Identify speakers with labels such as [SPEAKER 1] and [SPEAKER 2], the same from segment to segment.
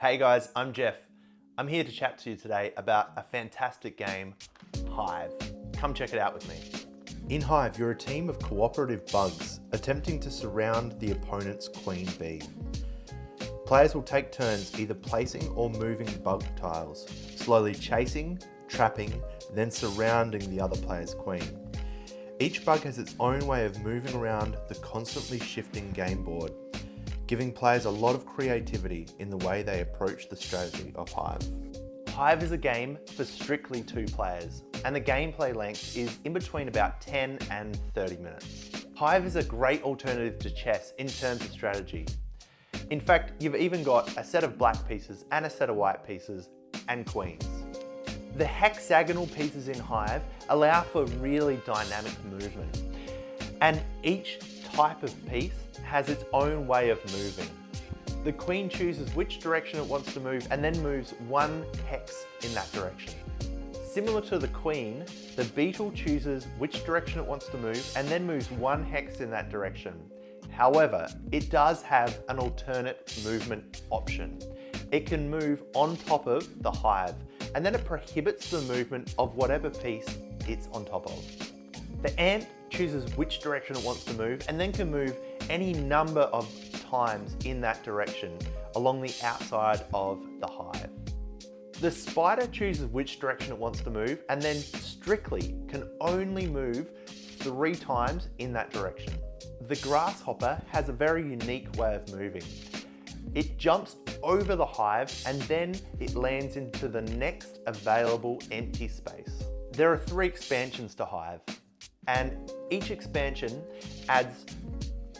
[SPEAKER 1] Hey guys, I'm Jeff. I'm here to chat to you today about a fantastic game, Hive. Come check it out with me. In Hive, you're a team of cooperative bugs attempting to surround the opponent's queen bee. Players will take turns either placing or moving bug tiles, slowly chasing, trapping, then surrounding the other player's queen. Each bug has its own way of moving around the constantly shifting game board, giving players a lot of creativity in the way they approach the strategy of Hive. Hive is a game for strictly 2 players, and the gameplay length is in between about 10 and 30 minutes. Hive is a great alternative to chess in terms of strategy. In fact, you've even got a set of black pieces and a set of white pieces and queens. The hexagonal pieces in Hive allow for really dynamic movement, and each type of piece has its own way of moving. The queen chooses which direction it wants to move and then moves 1 hex in that direction. Similar to the queen, the beetle chooses which direction it wants to move and then moves 1 hex in that direction. However, it does have an alternate movement option. It can move on top of the hive, and then it prohibits the movement of whatever piece it's on top of. The ant chooses which direction it wants to move and then can move any number of times in that direction along the outside of the hive. The spider chooses which direction it wants to move and then strictly can only move 3 times in that direction. The grasshopper has a very unique way of moving. It jumps over the hive and then it lands into the next available empty space. There are 3 expansions to Hive, and each expansion adds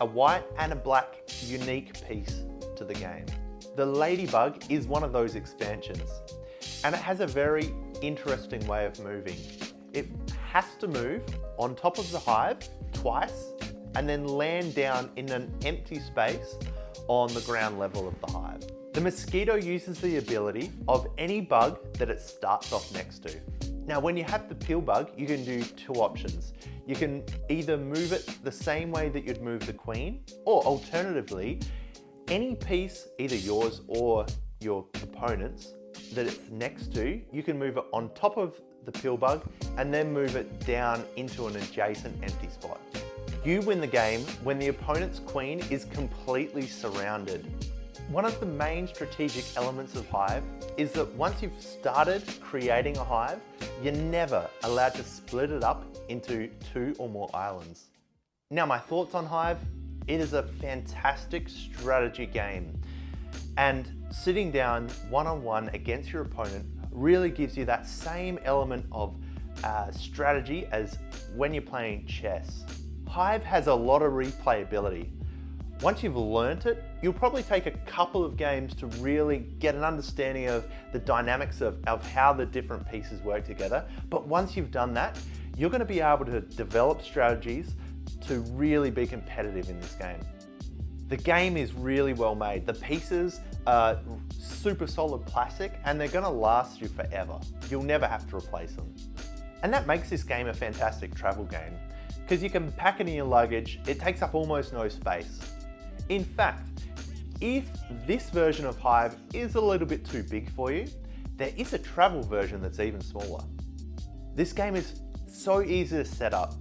[SPEAKER 1] a white and a black unique piece to the game. The ladybug is one of those expansions, and it has a very interesting way of moving. It has to move on top of the hive twice and then land down in an empty space on the ground level of the hive. The mosquito uses the ability of any bug that it starts off next to. Now, when you have the pill bug, you can do 2 options. You can either move it the same way that you'd move the queen, or alternatively, any piece, either yours or your opponent's, that it's next to, you can move it on top of the pill bug and then move it down into an adjacent empty spot. You win the game when the opponent's queen is completely surrounded. One of the main strategic elements of Hive is that once you've started creating a hive, you're never allowed to split it up into 2 or more islands. Now, my thoughts on Hive: it is a fantastic strategy game, and sitting down one-on-one against your opponent really gives you that same element of strategy as when you're playing chess. Hive has a lot of replayability. Once you've learnt it, you'll probably take a couple of games to really get an understanding of the dynamics of how the different pieces work together. But once you've done that, you're going to be able to develop strategies to really be competitive in this game. The game is really well made. The pieces are super solid plastic and they're going to last you forever. You'll never have to replace them. And that makes this game a fantastic travel game, because you can pack it in your luggage. It takes up almost no space. In fact, if this version of Hive is a little bit too big for you, there is a travel version that's even smaller. This game is so easy to set up.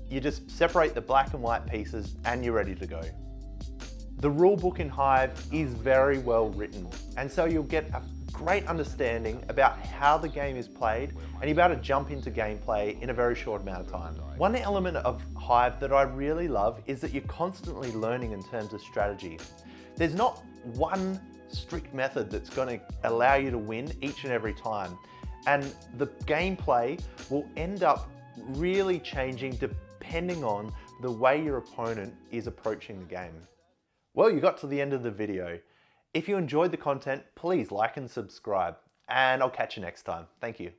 [SPEAKER 1] You just separate the black and white pieces and you're ready to go. The rulebook in Hive is very well written, and so you'll get a great understanding about how the game is played, and you'll be able to jump into gameplay in a very short amount of time. One element of Hive that I really love is that you're constantly learning in terms of strategy. There's not one strict method that's going to allow you to win each and every time, and the gameplay will end up really changing depending on the way your opponent is approaching the game. Well, you got to the end of the video. If you enjoyed the content, please like and subscribe, and I'll catch you next time. Thank you.